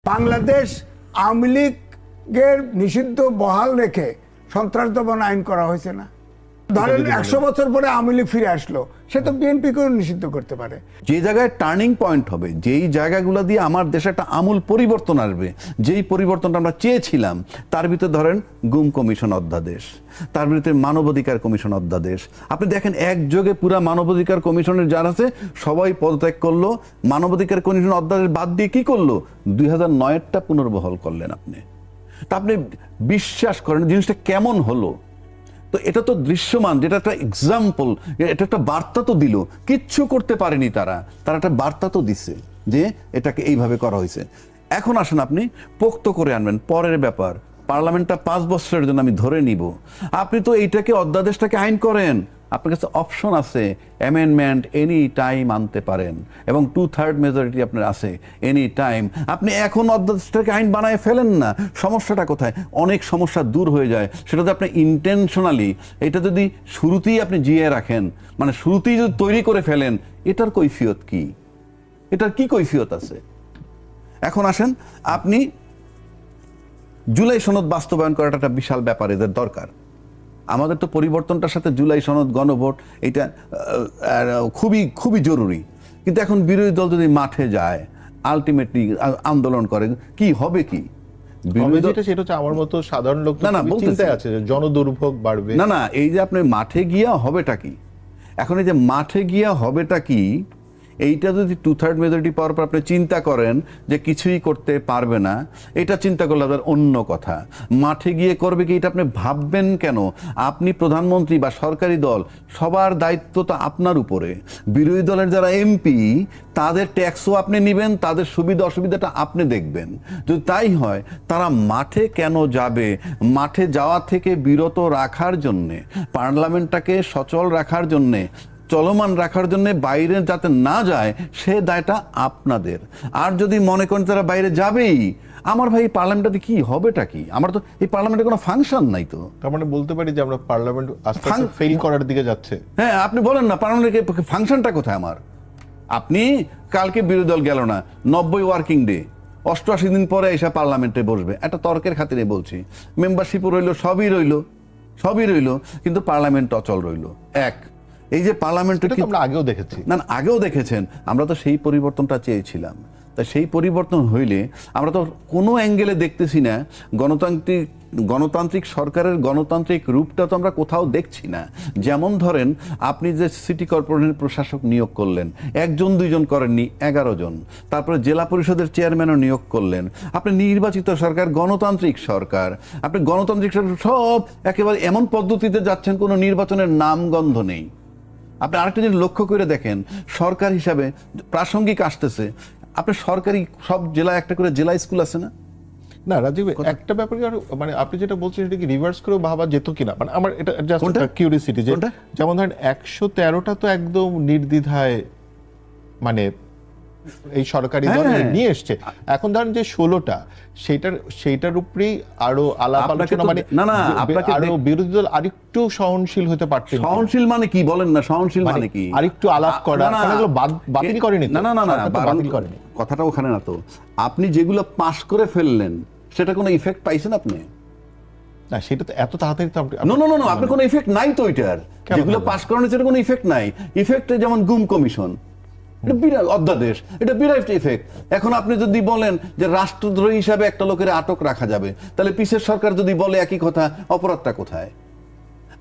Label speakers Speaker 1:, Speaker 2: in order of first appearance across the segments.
Speaker 1: বাংলাদেশ আওয়ামী লীগের নিষিদ্ধ বহাল রেখে সন্ত্রাস দমন আইন করা হয়েছে না? ধরেন 100 বছর পরে আওয়ামী লীগ ফিরে আসলো, সে তো বিএনপিকেও নিষিদ্ধ করতে পারে।
Speaker 2: যে জায়গায় টার্নিং পয়েন্ট হবে, যেই জায়গাগুলো দিয়ে আমার দেশে একটা আমূল পরিবর্তন আসবে, যেই পরিবর্তনটা আমরা চেয়েছিলাম, তার ভিতরে ধরেন গুম কমিশন অধ্যাদেশ, তার ভিতরে মানবাধিকার কমিশন অধ্যাদেশ। আপনি দেখেন একযোগে পুরা মানবাধিকার কমিশনের যারা আছে সবাই পদত্যাগ করলো, মানবাধিকার কমিশন অধ্যাদেশ বাদ দিয়ে কি করলো, 2009-এরটা পুনর্বহাল করলেন আপনি। তা আপনি বিশ্বাস করেন জিনিসটা কেমন হলো? তো এটা তো দৃশ্যমান, যেটা একটা এক্সাম্পল, এটা একটা বার্তা তো দিল। কিচ্ছু করতে পারেনি তারা একটা বার্তা তো দিছে যে এটাকে এইভাবে করা হয়েছে। এখন আসেন আপনি পোক্ত করে আনবেন পরের ব্যাপার, পার্লামেন্টটা 5 বছরের জন্য আমি ধরে নিব। আপনি তো এইটাকে অধ্যাদেশটাকে আইন করেন, আপনার কাছে অপশন আছে, অ্যামেন্ডমেন্ট এনি টাইম আনতে পারেন এবং 2/3 মেজরিটি আপনার আছে এনি টাইম। আপনি এখন অধ্যাদেশটাকে আইন বানায় ফেলেন না, সমস্যাটা কোথায়? অনেক সমস্যা দূর হয়ে যায়। সেটা যদি আপনি ইন্টেনশনালি, এটা যদি শুরুতেই আপনি জিয়ে রাখেন, মানে শুরুতেই যদি তৈরি করে ফেলেন, এটার কৈফিয়ত কি? এটার কি কৈফিয়ত আছে? এখন আসেন আপনি জুলাই সনদ বাস্তবায়ন করাটা একটা বিশাল ব্যাপার, এদের দরকার। আমাদের তো পরিবর্তনটার সাথে জুলাই সনদ, গণভোট, এটা খুবই খুবই জরুরি। কিন্তু এখন বিরোধী দল যদি মাঠে যায়, আলটিমেটলি আন্দোলন করে, কি হবে? কি
Speaker 3: সেটা হচ্ছে আমার মতো সাধারণ লোক চিন্তায় আছে যে জনদুর্ভোগ বাড়বে।
Speaker 2: না, এই যে আপনি মাঠে গিয়া হবেটা কি? এখন এই যে মাঠে গিয়া হবেটা কি, এইটা যদি 2/3 মেজরিটি পাওয়ার পর আপনি চিন্তা করেন যে কিছুই করতে পারবে না, এটা চিন্তা করলে আপনার অন্য কথা। মাঠে গিয়ে করবে কি, এটা আপনি ভাববেন কেন? আপনি প্রধানমন্ত্রী বা সরকারি দল, সবার দায়িত্ব তো আপনার উপরে। বিরোধী দলের যারা এমপি, তাদের ট্যাক্সও আপনি নেবেন, তাদের সুবিধা অসুবিধাটা আপনি দেখবেন। যদি তাই হয়, তারা মাঠে কেন যাবে? মাঠে যাওয়া থেকে বিরত রাখার জন্যে, পার্লামেন্টটাকে সচল রাখার জন্যে, চলমান রাখার জন্য, বাইরে যাতে না যায় সে দায়টা আপনাদের। আর যদি মনে করেন তারা বাইরে যাবেই, আমার ভাই পার্লামেন্টে কি হবেটা কি? আমার তো এই পার্লামেন্টে কোনো ফাংশন নাই। তো
Speaker 3: তার মানে বলতে পারি যে আমরা পার্লামেন্ট আস্তে আস্তে ফেল করার দিকে যাচ্ছে।
Speaker 2: হ্যাঁ, আপনি বলেন না পার্লামেন্টের ফাংশনটা কোথায় আমার? আপনি কালকে বিরোধী দল গেল না, 90 ওয়ার্কিং ডে, 88 দিন পরে এসে পার্লামেন্টে বসবে, একটা তর্কের খাতিরে বলছি। মেম্বারশিপও রইল, সবই রইল, কিন্তু পার্লামেন্ট অচল রইল। এই যে পার্লামেন্টে
Speaker 3: আমরা আগেও দেখেছি,
Speaker 2: না আগেও দেখেছেন, আমরা তো সেই পরিবর্তনটা চেয়েছিলাম। তা সেই পরিবর্তন হইলে আমরা তো কোনো অ্যাঙ্গেলে দেখতেছি না গণতান্ত্রিক সরকারের গণতান্ত্রিক রূপটা তো আমরা কোথাও দেখছি না। যেমন ধরেন আপনি যে সিটি কর্পোরেশনের প্রশাসক নিয়োগ করলেন, 1 জন 2 জন করেননি, 11 জন। তারপরে জেলা পরিষদের চেয়ারম্যানও নিয়োগ করলেন। আপনি নির্বাচিত সরকার, গণতান্ত্রিক সরকার, আপনি গণতান্ত্রিক সরকার সব একেবারে এমন পদ্ধতিতে যাচ্ছেন, কোনো নির্বাচনের নামগন্ধ নেই। আপনি আরেকটা জিনিস লক্ষ্য করে দেখেন, সরকার হিসাবে প্রাসঙ্গিক আসতেছে, আপনার সরকারি সব জেলায় একটা করে জেলা স্কুল আছে না?
Speaker 3: না রাজীব, একটা ব্যাপার মানে আপনি যেটা বলছেন সেটা কি রিভার্স করে ভাবা যেত কিনা? মানে আমার এটা জাস্ট কিউরিওসিটি, যে যেমন ধরেন 113টা তো একদম নির্দ্বিধায় মানে এই সরকারি দল নিয়ে এসছে। এখন ধরেন যে 16টা, সেইটার উপরেই আরো আলাপ আলোচনা, মানে আরো বিরোধী দল আরেকটু সহনশীল হতে পারতেন।
Speaker 2: সহনশীল মানে কি বলেন না? সহনশীল মানে কি?
Speaker 3: আরেকটু আলাপ করা, এগুলো বাতিল করেনি।
Speaker 2: না, বাতিল করেনি, কথাটা ওখানে না। তো আপনি যেগুলো পাস করে ফেললেন, সেটা কোনো ইফেক্ট পাইছেন আপনি?
Speaker 3: না, সেটা তো এত তাড়াতাড়ি তো
Speaker 2: না, আপনি কোনো ইফেক্ট নাই তো এটার। যেগুলো পাস করানো, সেটা কোনো ইফেক্ট নাই। ইফেক্ট যেমন গুম কমিশন, এটা বিরাট অধ্যাদেশ, এটা বিরাট ইফেক্ট। এখন আপনি যদি বলেন যে রাষ্ট্রদ্রোহী হিসাবে একটা লোকের আটক রাখা যাবে, তাহলে পিছের সরকার যদি বলে একই কথা, অপরাধটা কোথায়?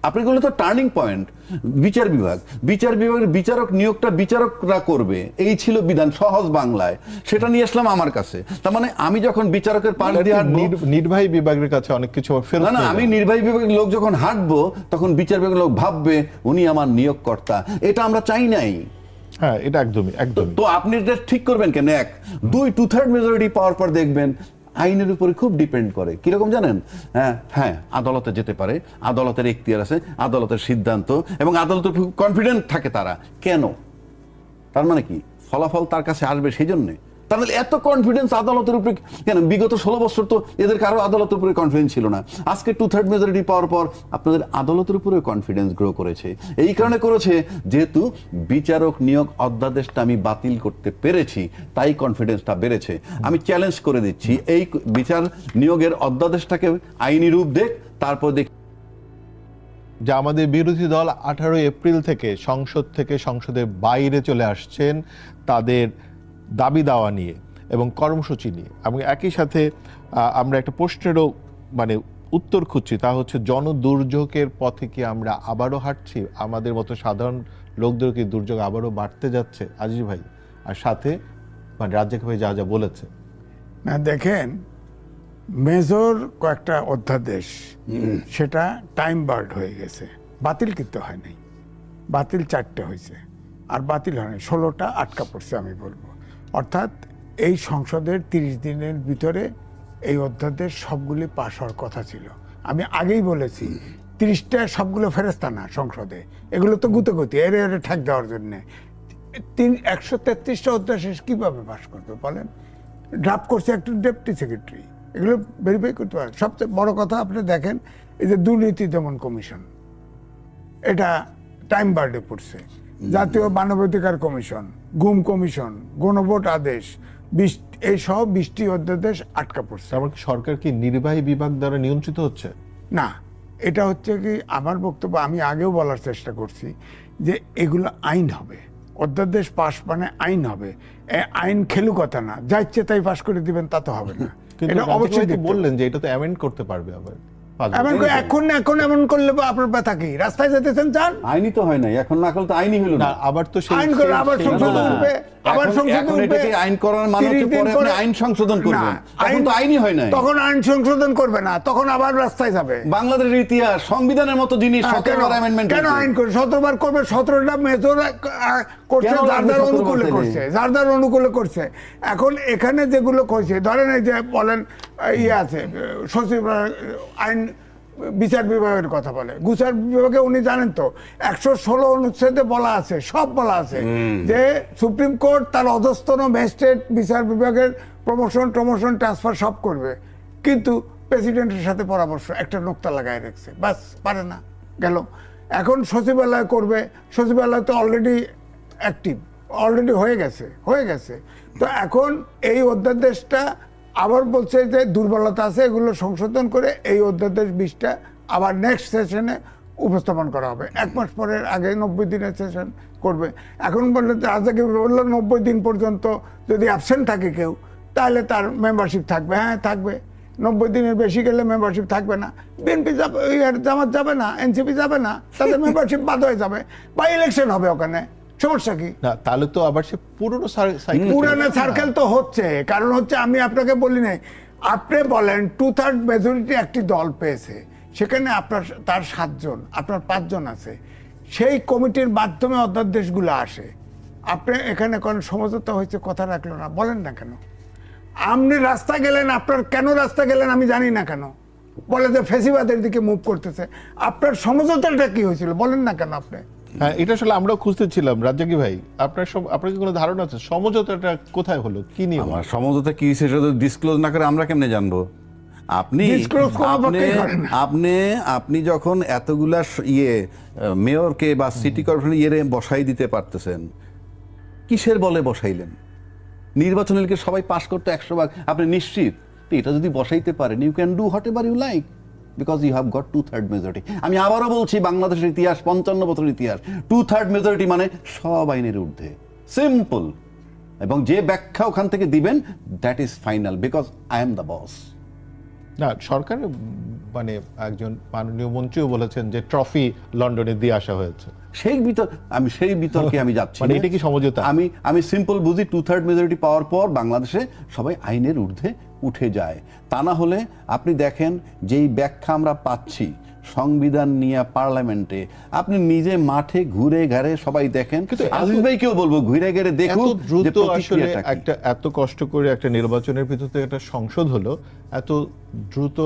Speaker 2: আপনি বললে তো টার্নিং পয়েন্ট বিচার বিভাগের বিচারক নিয়োগটা বিচারকরা করবে, এই ছিল বিধান সহজ বাংলায়। সেটা নিয়ে আসলাম আমার কাছে। তার মানে আমি যখন বিচারকের পাশ দিয়ে হাঁটবো,
Speaker 3: নির্বাহী বিভাগের কাছে অনেক কিছু ফেরত
Speaker 2: না, আমি নির্বাহী বিভাগের লোক যখন হাঁটবো, তখন বিচার বিভাগের লোক ভাববে উনি আমার নিয়োগকর্তা। এটা আমরা চাই নাই।
Speaker 3: হ্যাঁ, এটা একদমই।
Speaker 2: তো আপনি এটা ঠিক করবেন কেন? 2/3 মেজরিটি পাওয়ার পর দেখবেন আইনের উপরে খুব ডিপেন্ড করে। কিরকম জানেন? হ্যাঁ, আদালতে যেতে পারে, আদালতের এখতিয়ার আছে, আদালতের সিদ্ধান্ত, এবং আদালতের কনফিডেন্ট থাকে তারা। কেন? তার মানে কি ফলাফল তার কাছে আসবে সেই জন্যে? তাহলে এত কনফিডেন্স আদালতের উপরে কেন? বিগত 16 বছর তো এদের কারো আদালতের উপরে কনফিডেন্স ছিল না। আজকে 2/3 মেজরিটি পাওয়ার পর আপনাদের আদালতের উপরে কনফিডেন্স গ্রো করেছে। এই কারণে করেছে যেহেতু বিচারক নিয়োগ অধ্যাদেশটা আমি বাতিল করতে পেরেছি, তাই কনফিডেন্সটা বেড়েছে। আমি চ্যালেঞ্জ করে দিচ্ছি, এই বিচার নিয়োগের অধ্যাদেশটাকে আইনি রূপ দেখ, তারপর দেখ।
Speaker 3: যে আমাদের বিরোধী দল 18 এপ্রিল থেকে সংসদের বাইরে চলে আসছেন তাদের দাবি দাওয়া নিয়ে এবং কর্মসূচি নিয়ে, এবং একই সাথে আমরা একটা প্রশ্নেরও মানে উত্তর খুঁজছি, তা হচ্ছে জনদুর্যোগের পথে কি আমরা আবারও হাঁটছি? আমাদের মতো সাধারণ লোকদের কি দুর্যোগ আবারও বাড়তে যাচ্ছে আজিজ ভাই? আর সাথে মানে রাজ্জাক ভাই যা যা বলেছে।
Speaker 1: না দেখেন, মেজর কয়েকটা অধ্যাদেশ সেটা টাইম বার্ড হয়ে গেছে, বাতিল কিন্তু হয় নাই। বাতিল 4টে হয়েছে, আর বাতিল হয়নি 16টা আটকা পড়ছে আমি বলবো। অর্থাৎ এই সংসদের 30 দিনের ভিতরে এই অধ্যাদেশ সবগুলি পাশ হওয়ার কথা ছিল। আমি আগেই বলেছি 30টা সবগুলো ফেরেস্তা না সংসদে, এগুলো তো গুতোগুতি এর ঠেক দেওয়ার জন্যে। 133টা অধ্যাদেশ কীভাবে পাশ করবে বলেন? ড্রাফট করছে একটা ডেপুটি সেক্রেটারি, এগুলো ভেরিফাই করতে পারে। সবচেয়ে বড় কথা আপনি দেখেন, এই যে দুর্নীতি দমন কমিশন, এটা টাইম বার্ডে পড়ছে। জাতীয় মানবাধিকার কমিশন, গুম কমিশন, গণভোট আদেশ, এই সব 20টি অধ্যাদেশ আটকা পড়ছে।
Speaker 3: আমার সরকার কি নির্বাহী বিভাগ দ্বারা নিয়ন্ত্রিত হচ্ছে?
Speaker 1: না, এটা হচ্ছে কি, আমার বক্তব্য আমি আগেও বলার চেষ্টা করছি যে এগুলো আইন হবে, অধ্যাদেশ পাশ মানে আইন হবে। আইন খেলু কথা না, যা ইচ্ছে তাই পাশ করে দিবেন তা তো হবে না।
Speaker 3: কিন্তু অবশ্যই বললেন যে এটা তো অ্যামেন্ড করতে পারবে আবার।
Speaker 1: এখন এমন করলে আপনার ব্যথা কি? রাস্তায় যেতেছেন চান,
Speaker 2: আইনি তো হয় নাই, এখন না করলে তো আইনি হলো না।
Speaker 3: আবার তো
Speaker 1: আইন করে আবার সংশোধন উঠবে, আবার সংশোধন উঠবে।
Speaker 2: আইন করার মানে হচ্ছে পরে আপনি আইন সংশোধন করবেন, এখন তো আইনি হয় নাই।
Speaker 1: তখন আইন সংশোধন করবে না, তখন আবার রাস্তায় যাবে।
Speaker 2: বাংলাদেশের ইতিহাস সংবিধানের মতো জিনিস 17 বার অ্যামেন্ডমেন্ট
Speaker 1: কেন আইন করে 17 বার করবে? 17টা মেজর করছে, যার অনুকূলে করছে, যার অনুকূলে করছে। এখন এখানে যেগুলো করছে, ধরেন এই যে বলেন ইয়ে আছে সচিব আইন বিচার বিভাগের কথা বলে, বিচার বিভাগে উনি জানেন তো 116 অনুচ্ছেদে বলা আছে, সব বলা আছে যে সুপ্রিম কোর্ট তার অধস্তন ম্যাজিস্ট্রেট বিচার বিভাগের প্রমোশন ট্রান্সফার সব করবে, কিন্তু প্রেসিডেন্টের সাথে পরামর্শ একটা নোক্তা লাগায় রাখছে, বাস পারে না, গেল। এখন সচিবালয় করবে, সচিবালয় তো অলরেডি অ্যাক্টিভ, অলরেডি হয়ে গেছে। তো এখন এই অধ্যাদেশটা আবার বলছে যে দুর্বলতা আছে, এগুলো সংশোধন করে এই অধ্যাদেশ 20টা আবার নেক্সট সেশনে উপস্থাপন করা হবে। 1 মাস পরের আগে 90 দিনের সেশন করবে। এখন বললে রাজাকে বললো 90 দিন পর্যন্ত যদি অ্যাবসেন্ট থাকে কেউ, তাহলে তার মেম্বারশিপ থাকবে। হ্যাঁ থাকবে, 90 দিনের বেশি গেলে মেম্বারশিপ থাকবে না। বিএনপি যাবে, জামাত যাবে না, এনসিপি যাবে না, তাদের মেম্বারশিপ বাদ হয়ে যাবে, বা ইলেকশন হবে ওখানে। সমস্যা কি?
Speaker 3: না, তাহলে তো আবার সে পুরনো
Speaker 1: সার্কেল তো হচ্ছে। কারণ হচ্ছে আমি আপনাকে বলি নাই, আপনি বলেন 2/3 মেজরিটি একটি দল পেয়েছে, সেখানে তার 7 জন, আপনার 5 জন আছে, সেই কমিটির মাধ্যমে অধ্যাদেশগুলো আসে। আপনি এখানে কোন সমঝোতা হয়েছে কথা রাখলো না, বলেন না কেন? আপনি রাস্তা গেলেন, আপনার কেন রাস্তা গেলেন আমি জানি না কেন, বলে যে ফেসিবাদের দিকে মুভ করতেছে। আপনার সমঝোতাটা কি হয়েছিল বলেন না কেন আপনি?
Speaker 3: হ্যাঁ, এটা আসলে আমরাও খুঁজতেছিলাম রাজ্জাকি ভাই। আপনার কি কোনো ধারণা আছে সমঝোতাটা কোথায় হলো, কি নিয়ে?
Speaker 2: আমার সমঝোতা কি সেটা তো ডিসক্লোজ না করে আমরা কেমনে জানবো? আপনি যখন এতগুলা মেয়রকে বা সিটি কর্পোরেশন বসাই দিতে পারতেছেন, কিসের বলে বসাইলেন? নির্বাচনের সবাই পাস করতে 100 ভাগ, আপনি নিশ্চিত এটা যদি বসাইতে পারেন, you can do whatever you like, because you have got 2/3 majority. আমি আবারও বলছি, বাংলাদেশের ইতিহাস 55 বছরের ইতিহাস, 2/3 মেজরিটি মানে সব আইনের ঊর্ধ্বে, সিম্পল। এবং যে ব্যাখ্যা ওখান থেকে দিবেন, that is final, because I am the boss.
Speaker 3: না, সরকার মানে একজন মাননীয় মন্ত্রীও বলেছেন যে ট্রফি লন্ডনে দিয়ে আসা হয়েছে।
Speaker 2: সেই বিতর্কে আমি যাচ্ছি
Speaker 3: মানে এটা কি সমঝোতা?
Speaker 2: আমি সিম্পল বুঝি, 2/3 মেজরিটি পাওয়ার পর বাংলাদেশে সবাই আইনের ঊর্ধ্বে উঠে যায়। তা না হলে আপনি দেখেন যেই ব্যাখ্যা আমরা পাচ্ছি সংবিধান নিয়ে পার্লামেন্টে, আপনি নিজে মাঠে ঘুরে ঘাড়ে সবাই দেখেন। কিন্তু আজিজ ভাইকেও বলবো ঘুরে ঘাড়ে দেখুন,
Speaker 3: দ্রুত আসলে এত কষ্ট করে একটা নির্বাচনের ভিতরে একটা সংসদ হলো, এত দ্রুত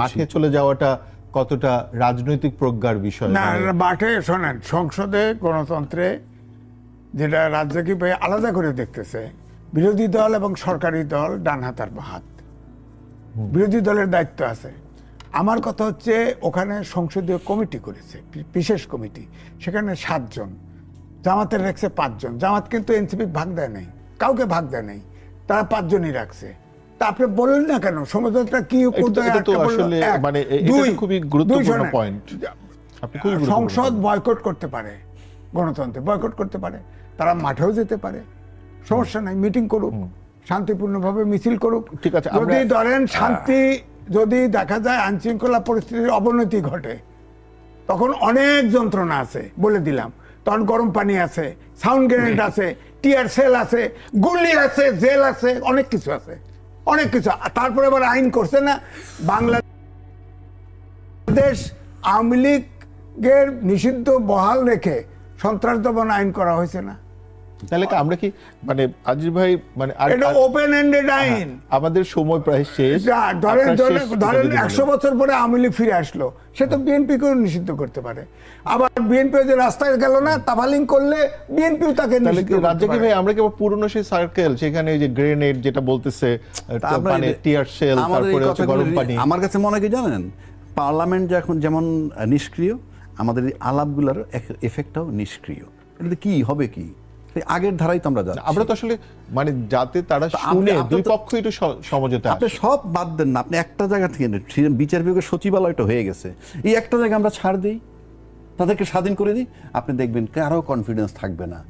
Speaker 3: মাঠে চলে যাওয়াটা কতটা রাজনৈতিক প্রজ্ঞার বিষয়?
Speaker 1: না, মাঠে শোনেন, সংসদে গণতন্ত্রে যেটা রাজ্জাকি ভাই আলাদা করে দেখতেছে, বিরোধী দল এবং সরকারি দল ডান হাত আর বাঁ হাত। বিরোধী দলের দায়িত্ব আছে। আমার কথা হচ্ছে ওখানে সংসদীয় কমিটি করেছে, বিশেষ কমিটি, সেখানে 7 জন, জামাতের রাখছে 5 জন। জামাত কিন্তু এনসিপি ভাগ দেয় নাই, কাউকে ভাগ দেয় নাই, তারা 5 জনই রাখছে। তা আপনি বললেন না কেন সমঝোতা কি করতে?
Speaker 3: এটা তো আসলে মানে এটা খুবই গুরুত্বপূর্ণ পয়েন্ট। আপনি খুবই
Speaker 1: সংসদ বয়কট করতে পারে, গণতন্ত্রে বয়কট করতে পারে, তারা মাঠেও যেতে পারে, সমস্যা নাই, মিটিং করুক, শান্তিপূর্ণভাবে মিছিল করুক।
Speaker 3: ঠিক আছে,
Speaker 1: যদি ধরেন শান্তি, যদি দেখা যায় আইন শৃঙ্খলা পরিস্থিতির অবনতি ঘটে, তখন অনেক যন্ত্রণা আছে, বলে দিলাম। তখন গরম পানি আছে, সাউন্ড গ্রেনেড আছে, টিয়ার সেল আছে, গুলি আছে, জেল আছে, অনেক কিছু আছে, অনেক কিছু। তারপরে আবার আইন করছে না, বাংলাদেশ আওয়ামী লীগের নিষিদ্ধ বহাল রেখে সন্ত্রাস দমন আইন করা হয়েছে না?
Speaker 3: তাহলে কি আমরা কি মানে আজিজ ভাই মানে
Speaker 1: এটা ওপেন এন্ডেড আইন।
Speaker 3: আমাদের সময় প্রায় শেষ।
Speaker 1: ধরেন 100 বছর পরে আওয়ামী লীগ ফিরে আসলো, সে তো বিএনপিকেও নিষিদ্ধ করতে পারে। আবার বিএনপি যে রাস্তায় গেল না, তাফালিং করলে বিএনপিও তাকে নিষিদ্ধ করতে
Speaker 3: রাজ্জাকি
Speaker 1: পারে।
Speaker 3: ভাই আমরা কি পুরনো সেই সার্কেল, সেখানে এই যে গ্রেনেড যেটা বলতেছে, মানে টিয়ার সেল, তারপরে হচ্ছে গরম পানি।
Speaker 2: আমার কাছে মনে হয় কি জানেন, পার্লামেন্ট যখন যেমন নিষ্ক্রিয়, আমাদের এই আলাপগুলোর এফেক্টটাও নিষ্ক্রিয়। এটাতে কি হবে, কি আগের ধারাই তো আমরা যাচ্ছি।
Speaker 3: আমরা তো আসলে মানে যাতে তারা শুনে দুই পক্ষ একটু সমঝোতা
Speaker 2: আপনি সব বাদ দেন না, আপনি একটা জায়গা থেকে বিচার বিভাগের সচিবালয়টা হয়ে গেছে, এই একটা জায়গা আমরা ছাড় দিই, তাদেরকে স্বাধীন করে দিই, আপনি দেখবেন কারো কনফিডেন্স থাকবে না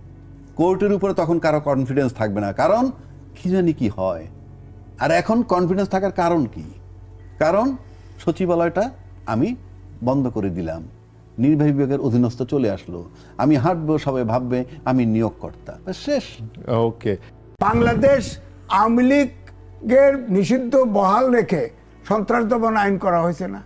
Speaker 2: কোর্টের উপরে, তখন কারো কনফিডেন্স থাকবে না, কারণ কি জানি কি হয়। আর এখন কনফিডেন্স থাকার কারণ কি? কারণ সচিবালয়টা আমি বন্ধ করে দিলাম, নির্বাহী বিভাগের অধীনস্থ চলে আসলো, আমি হাঁটবো, সবাই ভাববে আমি নিয়োগকর্তা, শেষ।
Speaker 3: ওকে,
Speaker 1: বাংলাদেশ আওয়ামী লীগের নিষিদ্ধ বহাল রেখে সন্ত্রাস দমন আইন করা হয়েছে না?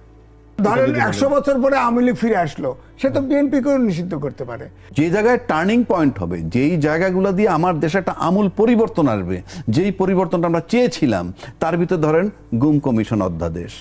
Speaker 1: ধরেন 100 বছর পরে আওয়ামী লীগ ফিরে আসলো, সে তো বিএনপিকেও নিষিদ্ধ করতে পারে।
Speaker 2: যে জায়গায় টার্নিং পয়েন্ট হবে, যেই জায়গাগুলো দিয়ে আমার দেশে একটা আমূল পরিবর্তন আসবে, যেই পরিবর্তনটা আমরা চেয়েছিলাম, তার ভিতরে ধরেন গুম কমিশন অধ্যাদেশ,